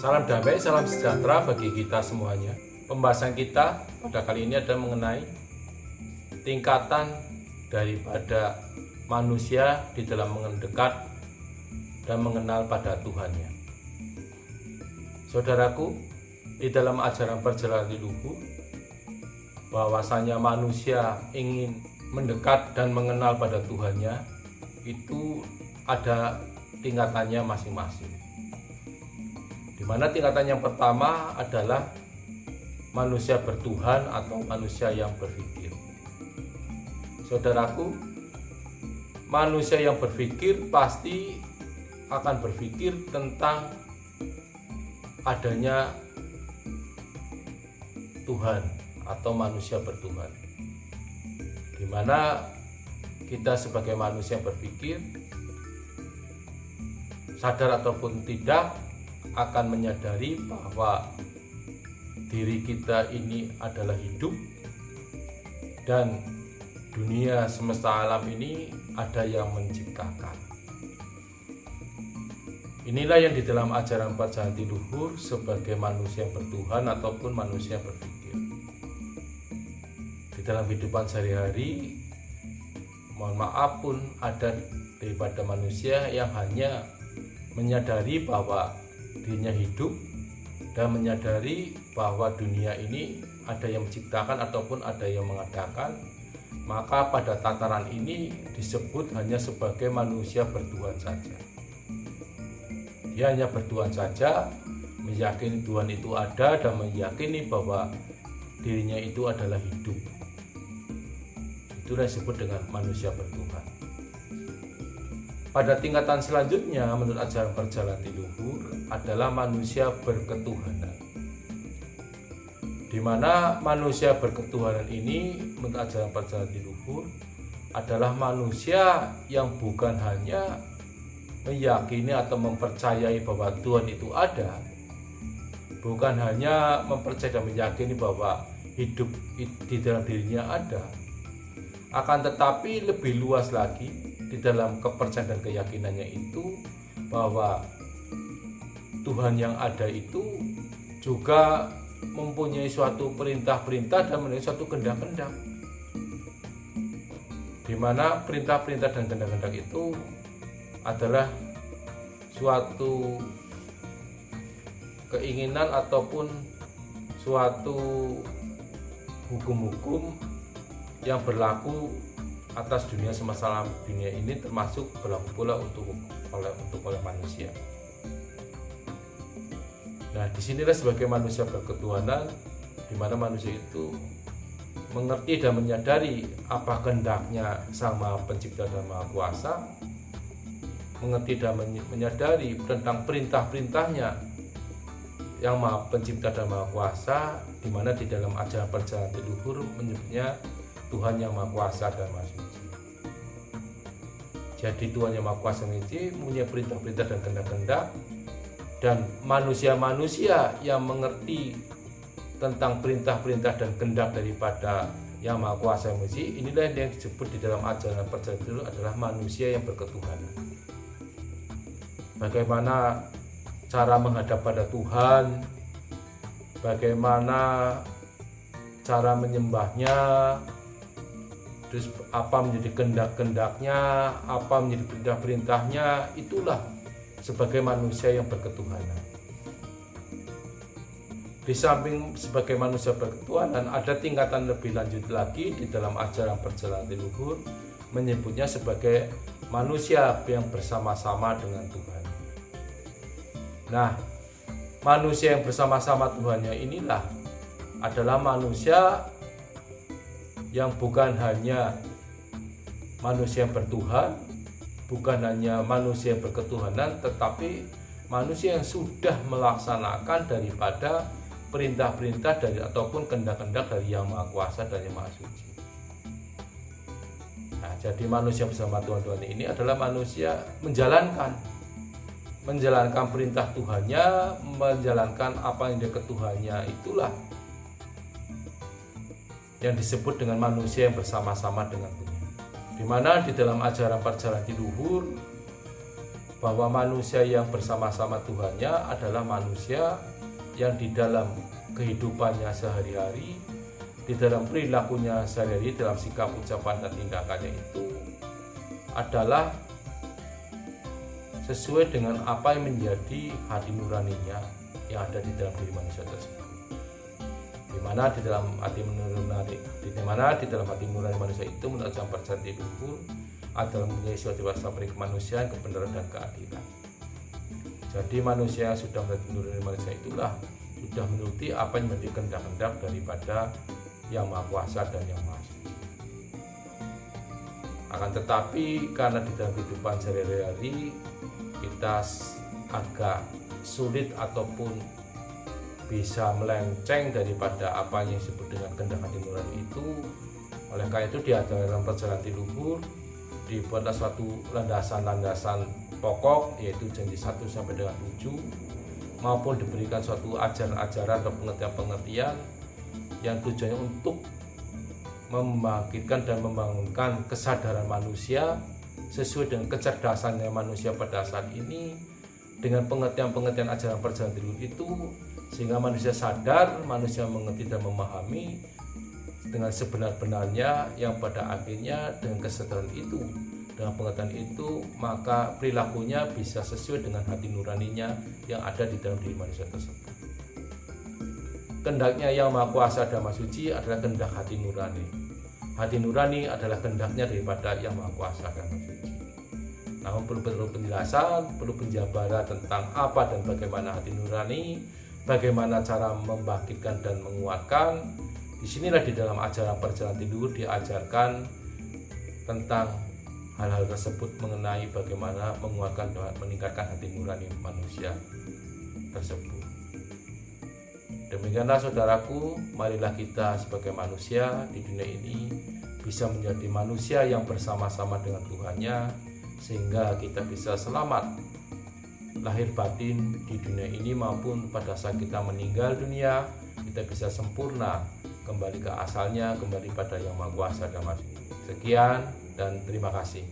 Salam damai, salam sejahtera bagi kita semuanya. Pembahasan kita pada kali ini adalah mengenai tingkatan daripada manusia di dalam mendekat dan mengenal pada Tuhannya. Saudaraku, di dalam ajaran perjalanan leluhur, bahwasanya manusia ingin mendekat dan mengenal pada Tuhannya, itu ada tingkatannya masing-masing. Di mana tingkatan yang pertama adalah manusia bertuhan atau manusia yang berpikir. Saudaraku, manusia yang berpikir pasti akan berpikir tentang adanya Tuhan atau manusia bertuhan. Di mana kita sebagai manusia berpikir, sadar ataupun tidak, akan menyadari bahwa diri kita ini adalah hidup dan dunia semesta alam ini ada yang menciptakan. Inilah yang di dalam ajaran perjalanan leluhur sebagai manusia bertuhan ataupun manusia berpikir. Di dalam kehidupan sehari-hari, mohon maaf pun ada daripada manusia yang hanya menyadari bahwa dirinya hidup dan menyadari bahwa dunia ini ada yang menciptakan ataupun ada yang mengadakan, maka pada tataran ini disebut hanya sebagai manusia bertuhan saja. Dia hanya bertuhan saja, meyakini Tuhan itu ada dan meyakini bahwa dirinya itu adalah hidup. Itulah disebut dengan manusia bertuhan. Pada tingkatan selanjutnya menurut ajaran perjalanan leluhur adalah manusia berketuhanan. Di mana manusia berketuhanan ini menurut ajaran perjalanan leluhur adalah manusia yang bukan hanya meyakini atau mempercayai bahwa Tuhan itu ada, bukan hanya mempercayai dan meyakini bahwa hidup di dalam dirinya ada, akan tetapi lebih luas lagi di dalam kepercayaan dan keyakinannya itu bahwa Tuhan yang ada itu juga mempunyai suatu perintah-perintah dan mempunyai suatu kehendak-kehendak, di mana perintah-perintah dan kehendak-kehendak itu adalah suatu keinginan ataupun suatu hukum-hukum yang berlaku atas dunia semesta alam dunia ini, termasuk berlaku pula untuk oleh manusia. Nah, disinilah sebagai manusia berketuhanan, di mana manusia itu mengerti dan menyadari apa kehendaknya Sang Maha Pencipta dan Maha Kuasa, mengerti dan menyadari tentang perintah-perintahnya yang Maha Pencipta dan Maha Kuasa, di mana di dalam ajaran perjalanan leluhur menyebutnya Tuhan yang Maha Kuasa dan Maha Suci. Jadi Tuhan yang Maha Kuasa dan Suci punya perintah-perintah dan kehendak-kehendak, dan manusia-manusia yang mengerti tentang perintah-perintah dan kehendak daripada yang Maha Kuasa dan Suci, inilah yang disebut di dalam ajaran perjalanan leluhur adalah manusia yang berketuhanan. Bagaimana cara menghadap pada Tuhan, bagaimana cara menyembahnya, terus apa menjadi kehendak-kehendaknya, apa menjadi perintah-perintahnya, itulah sebagai manusia yang berketuhanan. Di samping sebagai manusia berketuhanan, ada tingkatan lebih lanjut lagi di dalam ajaran perjalanan leluhur, menyebutnya sebagai manusia yang bersama-sama dengan Tuhan. Nah, manusia yang bersama-sama Tuhannya inilah adalah manusia yang bukan hanya manusia yang bertuhan, bukan hanya manusia yang berketuhanan, tetapi manusia yang sudah melaksanakan daripada perintah-perintah dari ataupun kehendak-kehendak dari Yang Maha Kuasa dan Yang Maha Suci. Nah, jadi manusia bersama Tuhan ini adalah manusia menjalankan perintah Tuhannya, menjalankan apa yang dia ketuhannya, itulah yang disebut dengan manusia yang bersama-sama dengan Tuhan. Di mana di dalam ajaran perjalanan leluhur bahwa manusia yang bersama-sama Tuhannya adalah manusia yang di dalam kehidupannya sehari-hari, di dalam perilakunya sehari-hari, dalam sikap, ucapan, dan tindakannya itu adalah sesuai dengan apa yang menjadi hati nuraninya yang ada di dalam diri manusia tersebut. Di mana di dalam hati nurani manusia itu menurut ajaran perjanjian luhur adalah mempunyai suatu wawasan kemanusiaan, kebenaran, dan keadilan. Jadi manusia yang sudah menjadi nurani manusia itulah sudah menuruti apa yang menjadi kehendak-kehendak daripada Yang Maha Kuasa dan Yang Maha Suci. Akan tetapi karena di dalam kehidupan sehari-hari kita agak sulit ataupun bisa melenceng daripada apa yang disebut dengan kehendak hati nurani itu, oleh karena itu di ajaran perjalanan luhur dibuatlah suatu landasan-landasan pokok, yaitu janji 1 sampai dengan 7, maupun diberikan suatu ajaran-ajaran atau pengertian-pengertian yang tujuannya untuk membangkitkan dan membangunkan kesadaran manusia sesuai dengan kecerdasannya manusia pada saat ini dengan pengertian-pengertian ajaran perjalanan luhur itu, sehingga manusia sadar, manusia mengerti dan memahami dengan sebenar-benarnya, yang pada akhirnya dengan kesadaran itu, dengan pengertian itu, maka perilakunya bisa sesuai dengan hati nuraninya yang ada di dalam diri manusia tersebut. Kehendaknya Yang Maha Kuasa dan Maha Suci adalah kehendak hati nurani. Hati nurani adalah kehendaknya daripada Yang Maha Kuasa dan Maha Suci. Namun perlu penjelasan, perlu penjabaran tentang apa dan bagaimana hati nurani, bagaimana cara membangkitkan dan menguatkan. Disinilah di dalam ajaran perjalanan luhur diajarkan tentang hal-hal tersebut mengenai bagaimana menguatkan dan meningkatkan hati nurani manusia tersebut. Demikianlah saudaraku, marilah kita sebagai manusia di dunia ini bisa menjadi manusia yang bersama-sama dengan Tuhannya, sehingga kita bisa selamat lahir batin di dunia ini maupun pada saat kita meninggal dunia, kita bisa sempurna kembali ke asalnya, kembali pada Yang Maha Kuasa dan Maha Suci. Sekian dan terima kasih.